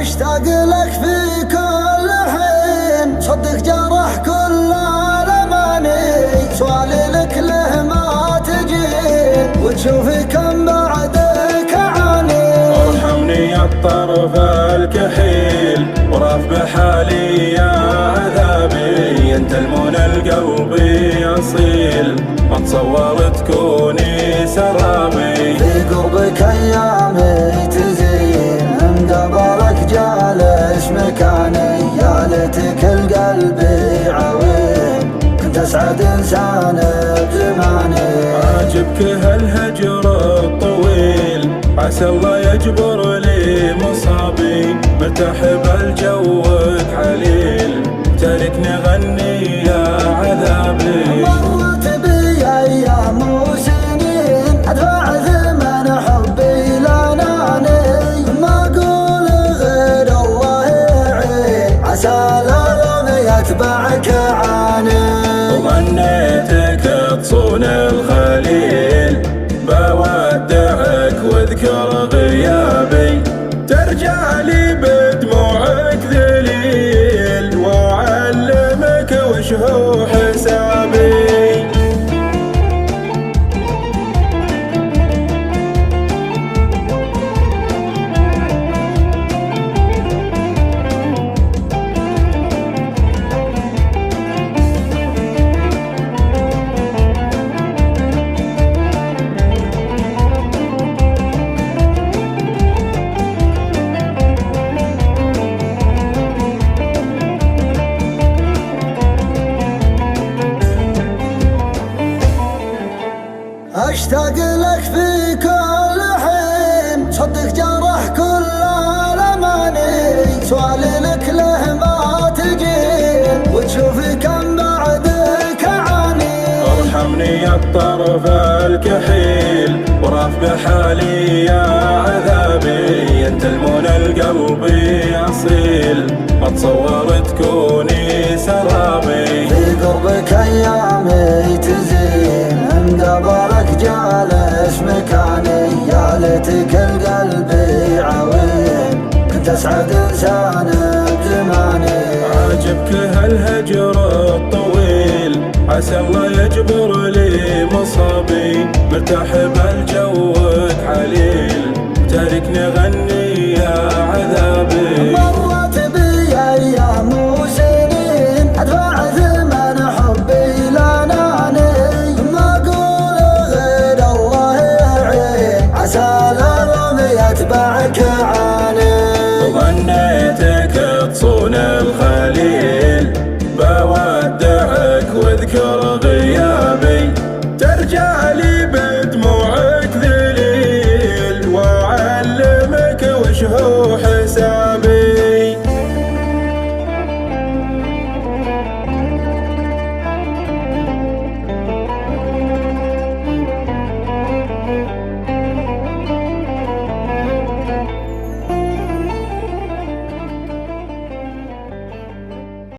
اشتاق لك في كل حين، صدق جرح كل الاماني، سؤالي لك له ما تجين، وتشوفي كم بعدك اعاني. ارحمني يا الطرف الكحيل، وراف بحالي يا عذابي، انت المنى القلب يصيل، ما تصور تكوني سرابي. في قربك ايامي تزين، من قبلك جالس مكاني، يا ليتك القلب عوين، كنت اسعد انسان بزماني. عاجبك هالهجر الطويل، عسى الله يجبر لي مصابي، مرتاح بالجوك حليل، تاركني غني يا عذابي. مرت بي ايام وسنين، ادفع ثمن حبي لاناني، ما اقول غير الله يعين، عسى الالم يتبعك عاني. وغنيتك تصون الخليل، بودعك واذكر غيابي، ترجع لي بدموعك ذليل، واعلمك وش هو حسابي. اشتاق لك في كل حين، صدق جرح كل الاماني، سؤالي لك له ما تجين، وتشوفي كم بعدك اعاني. ارحمني يا الطرف الكحيل، وراف بحالي يا عذابي، انت المنى القلب يصيل، ما تصور تكوني سرابي. في قربك ايامي تزين، من قبلك جالس مكاني، يا ليتك القلب عوين، كنت اسعد انسان بزماني. عاجبك هالهجر الطويل، عسى الله يجبر لي مصابي، مرتاح بالجوك حليل، تاركني غني يا عذابي. مرت بي ايام وسنين، ادفع ثمن حبي لاناني، ما اقول غير الله يعين، عسى الالم يتبعك عاني. وغنيتك تصون الخليل، بودعك واذكر غيابي، ترجع لي